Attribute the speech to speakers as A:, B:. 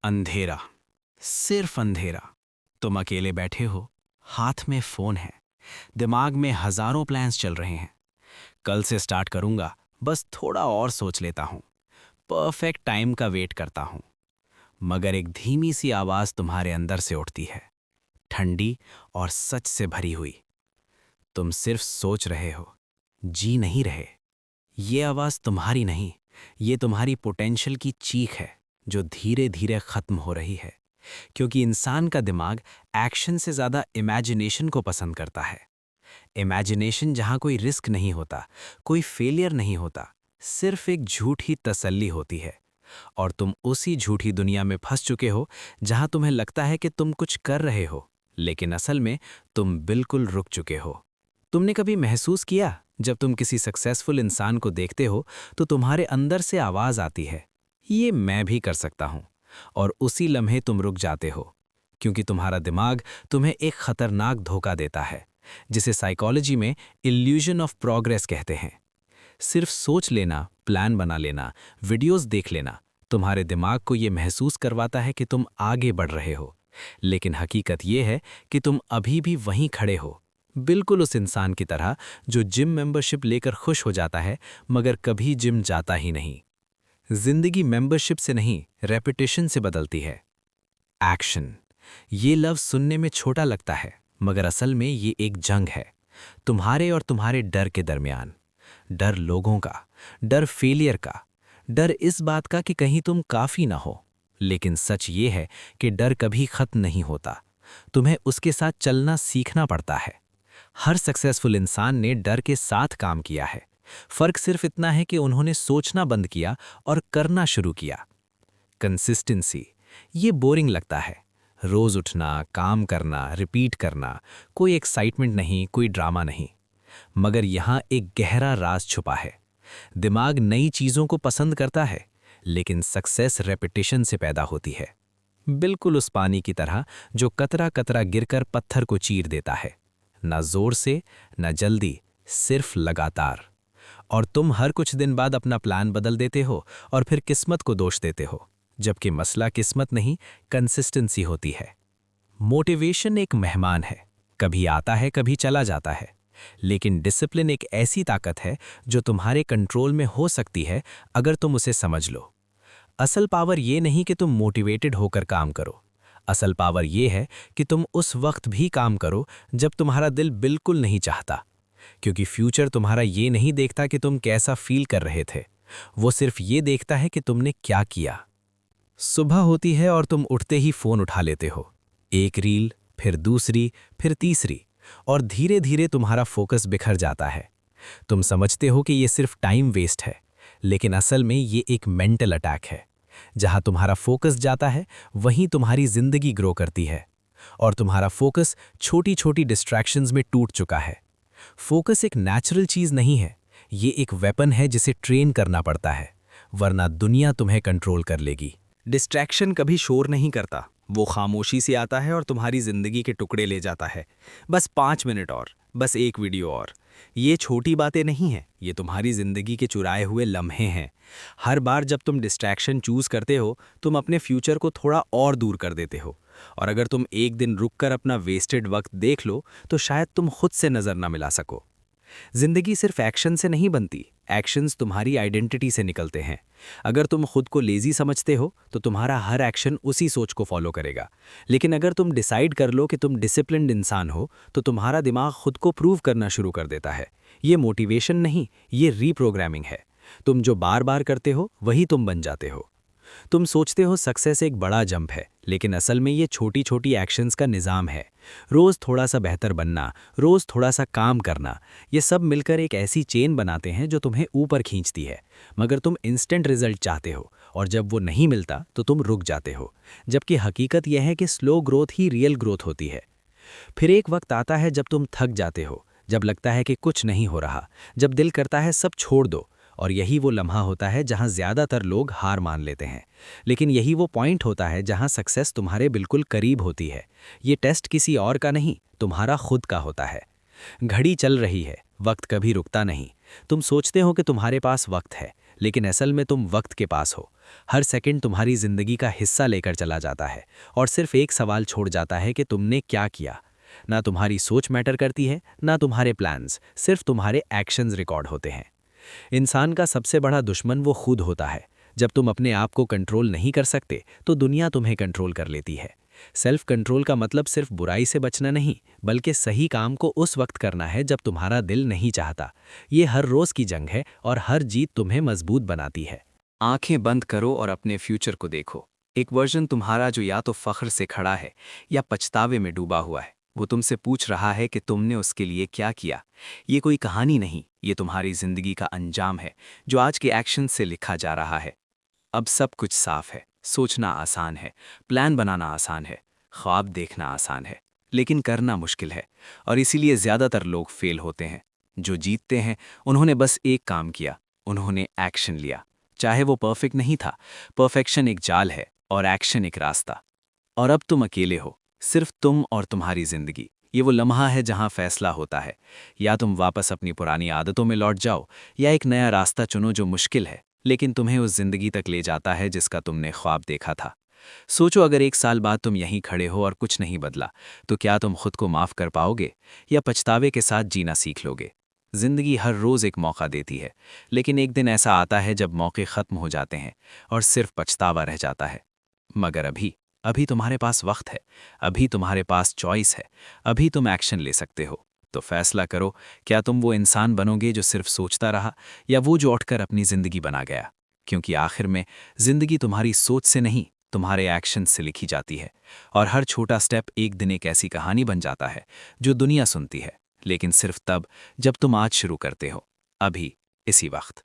A: अंधेरा, सिर्फ अंधेरा। तुम अकेले बैठे हो, हाथ में फोन है, दिमाग में हजारों प्लान्स चल रहे हैं। कल से स्टार्ट करूंगा, बस थोड़ा और सोच लेता हूं। परफेक्ट टाइम का वेट करता हूं। मगर एक धीमी सी आवाज तुम्हारे अंदर से उठती है, ठंडी और सच से भरी हुई। तुम सिर्फ सोच रहे हो, जी नहीं रहे। ये आवाज तुम्हारी नहीं, ये तुम्हारी पोटेंशियल की चीख है, जो धीरे धीरे खत्म हो रही है। क्योंकि इंसान का दिमाग एक्शन से ज़्यादा इमेजिनेशन को पसंद करता है। इमेजिनेशन जहाँ कोई रिस्क नहीं होता, कोई फेलियर नहीं होता, सिर्फ एक झूठी तसल्ली होती है। और तुम उसी झूठी दुनिया में फंस चुके हो, जहाँ तुम्हें लगता है कि तुम कुछ कर रहे हो, लेकिन असल में तुम बिल्कुल रुक चुके हो। तुमने कभी महसूस किया, जब तुम किसी सक्सेसफुल इंसान को देखते हो तो तुम्हारे अंदर से आवाज़ आती है, ये मैं भी कर सकता हूँ। और उसी लम्हे तुम रुक जाते हो, क्योंकि तुम्हारा दिमाग तुम्हें एक खतरनाक धोखा देता है, जिसे साइकोलॉजी में इल्यूजन ऑफ प्रोग्रेस कहते हैं। सिर्फ सोच लेना, प्लान बना लेना, वीडियोस देख लेना तुम्हारे दिमाग को ये महसूस करवाता है कि तुम आगे बढ़ रहे हो। लेकिन हकीकत ये है कि तुम अभी भी वहीं खड़े हो, बिल्कुल उस इंसान की तरह जो जिम मेंबरशिप लेकर खुश हो जाता है मगर कभी जिम जाता ही नहीं। जिंदगी मेंबरशिप से नहीं, रेपिटेशन से बदलती है। एक्शन, ये लफ्ज़ सुनने में छोटा लगता है, मगर असल में ये एक जंग है, तुम्हारे और तुम्हारे डर के दरमियान। डर लोगों का, डर फेलियर का, डर इस बात का कि कहीं तुम काफ़ी ना हो। लेकिन सच ये है कि डर कभी खत्म नहीं होता, तुम्हें उसके साथ चलना सीखना पड़ता है। हर सक्सेसफुल इंसान ने डर के साथ काम किया है। फर्क सिर्फ इतना है कि उन्होंने सोचना बंद किया और करना शुरू किया। कंसिस्टेंसी, ये बोरिंग लगता है। रोज उठना, काम करना, रिपीट करना, कोई एक्साइटमेंट नहीं, कोई ड्रामा नहीं। मगर यहाँ एक गहरा राज छुपा है। दिमाग नई चीज़ों को पसंद करता है, लेकिन सक्सेस रेपिटेशन से पैदा होती है। बिल्कुल उस पानी की तरह जो कतरा कतरा गिरकर पत्थर को चीर देता है। ना जोर से, ना जल्दी, सिर्फ लगातार। और तुम हर कुछ दिन बाद अपना प्लान बदल देते हो और फिर किस्मत को दोष देते हो, जबकि मसला किस्मत नहीं, कंसिस्टेंसी होती है। मोटिवेशन एक मेहमान है, कभी आता है कभी चला जाता है। लेकिन डिसिप्लिन एक ऐसी ताकत है जो तुम्हारे कंट्रोल में हो सकती है, अगर तुम उसे समझ लो। असल पावर ये नहीं कि तुम मोटिवेटेड होकर काम करो। असल पावर ये है कि तुम उस वक्त भी काम करो जब तुम्हारा दिल बिल्कुल नहीं चाहता। क्योंकि फ्यूचर तुम्हारा ये नहीं देखता कि तुम कैसा फील कर रहे थे, वो सिर्फ ये देखता है कि तुमने क्या किया। सुबह होती है और तुम उठते ही फ़ोन उठा लेते हो। एक रील, फिर दूसरी, फिर तीसरी, और धीरे धीरे तुम्हारा फोकस बिखर जाता है। तुम समझते हो कि ये सिर्फ टाइम वेस्ट है, लेकिन असल में ये एक मेंटल अटैक है। जहां तुम्हारा फोकस जाता है, वहीं तुम्हारी जिंदगी ग्रो करती है। और तुम्हारा फोकस छोटी छोटी डिस्ट्रैक्शंस में टूट चुका है। फोकस एक नेचुरल चीज़ नहीं है, ये एक वेपन है जिसे ट्रेन करना पड़ता है, वरना दुनिया तुम्हें कंट्रोल कर लेगी। डिस्ट्रैक्शन कभी शोर नहीं करता, वो खामोशी से आता है और तुम्हारी ज़िंदगी के टुकड़े ले जाता है। बस 5 मिनट और, बस एक वीडियो और। ये छोटी बातें नहीं हैं, ये तुम्हारी ज़िंदगी के चुराए हुए लम्हे हैं। हर बार जब तुम डिस्ट्रैक्शन चूज़ करते हो, तुम अपने फ्यूचर को थोड़ा और दूर कर देते हो। और अगर तुम एक दिन रुककर अपना वेस्टेड वक्त देख लो, तो शायद तुम खुद से नज़र ना मिला सको। जिंदगी सिर्फ एक्शन से नहीं बनती, एक्शंस तुम्हारी आइडेंटिटी से निकलते हैं। अगर तुम खुद को लेजी समझते हो तो तुम्हारा हर एक्शन उसी सोच को फॉलो करेगा। लेकिन अगर तुम डिसाइड कर लो कि तुम डिसिप्लिन्ड इंसान हो, तो तुम्हारा दिमाग खुद को प्रूव करना शुरू कर देता है। ये मोटिवेशन नहीं, ये रीप्रोग्रामिंग है। तुम जो बार बार करते हो वही तुम बन जाते हो। तुम सोचते हो सक्सेस एक बड़ा जंप है, लेकिन असल में ये छोटी छोटी एक्शंस का निज़ाम है। रोज़ थोड़ा सा बेहतर बनना, रोज़ थोड़ा सा काम करना, ये सब मिलकर एक ऐसी चेन बनाते हैं जो तुम्हें ऊपर खींचती है। मगर तुम इंस्टेंट रिजल्ट चाहते हो, और जब वो नहीं मिलता तो तुम रुक जाते हो। जबकि हकीकत यह है कि स्लो ग्रोथ ही रियल ग्रोथ होती है। फिर एक वक्त आता है जब तुम थक जाते हो, जब लगता है कि कुछ नहीं हो रहा, जब दिल करता है सब छोड़ दो। और यही वो लम्हा होता है जहां ज़्यादातर लोग हार मान लेते हैं। लेकिन यही वो पॉइंट होता है जहां सक्सेस तुम्हारे बिल्कुल करीब होती है। ये टेस्ट किसी और का नहीं, तुम्हारा खुद का होता है। घड़ी चल रही है, वक्त कभी रुकता नहीं। तुम सोचते हो कि तुम्हारे पास वक्त है, लेकिन असल में तुम वक्त के पास हो। हर सेकंड तुम्हारी जिंदगी का हिस्सा लेकर चला जाता है और सिर्फ एक सवाल छोड़ जाता है कि तुमने क्या किया। ना तुम्हारी सोच मैटर करती है, ना तुम्हारे प्लान्स, सिर्फ तुम्हारे एक्शंस रिकॉर्ड होते हैं। इंसान का सबसे बड़ा दुश्मन वो खुद होता है। जब तुम अपने आप को कंट्रोल नहीं कर सकते तो दुनिया तुम्हें कंट्रोल कर लेती है। सेल्फ कंट्रोल का मतलब सिर्फ बुराई से बचना नहीं, बल्कि सही काम को उस वक्त करना है जब तुम्हारा दिल नहीं चाहता। ये हर रोज की जंग है और हर जीत तुम्हें मजबूत बनाती है। आंखें बंद करो और अपने फ्यूचर को देखो। एक वर्जन तुम्हारा जो या तो फख्र से खड़ा है या पछतावे में डूबा हुआ है। वो तुमसे पूछ रहा है कि तुमने उसके लिए क्या किया। ये कोई कहानी नहीं, ये तुम्हारी जिंदगी का अंजाम है जो आज के एक्शन से लिखा जा रहा है। अब सब कुछ साफ है, सोचना आसान है, प्लान बनाना आसान है, ख्वाब देखना आसान है, लेकिन करना मुश्किल है। और इसीलिए ज़्यादातर लोग फेल होते हैं। जो जीतते हैं उन्होंने बस एक काम किया, उन्होंने एक्शन लिया। चाहे वो परफेक्ट नहीं था, परफेक्शन एक जाल है और एक्शन एक रास्ता। और अब तुम अकेले हो, सिर्फ तुम और तुम्हारी जिंदगी। ये वो लम्हा है जहां फैसला होता है, या तुम वापस अपनी पुरानी आदतों में लौट जाओ या एक नया रास्ता चुनो जो मुश्किल है लेकिन तुम्हें उस जिंदगी तक ले जाता है जिसका तुमने ख्वाब देखा था। सोचो, अगर एक साल बाद तुम यहीं खड़े हो और कुछ नहीं बदला, तो क्या तुम खुद को माफ कर पाओगे या पछतावे के साथ जीना सीख लोगे? जिंदगी हर रोज एक मौका देती है, लेकिन एक दिन ऐसा आता है जब मौके खत्म हो जाते हैं और सिर्फ पछतावा रह जाता है। मगर अभी अभी तुम्हारे पास वक्त है, अभी तुम्हारे पास चॉइस है, अभी तुम एक्शन ले सकते हो। तो फैसला करो, क्या तुम वो इंसान बनोगे जो सिर्फ सोचता रहा या वो जो उठकर अपनी जिंदगी बना गया? क्योंकि आखिर में जिंदगी तुम्हारी सोच से नहीं, तुम्हारे एक्शन से लिखी जाती है। और हर छोटा स्टेप एक दिन एक ऐसी कहानी बन जाता है जो दुनिया सुनती है, लेकिन सिर्फ तब जब तुम आज शुरू करते हो, अभी, इसी वक्त।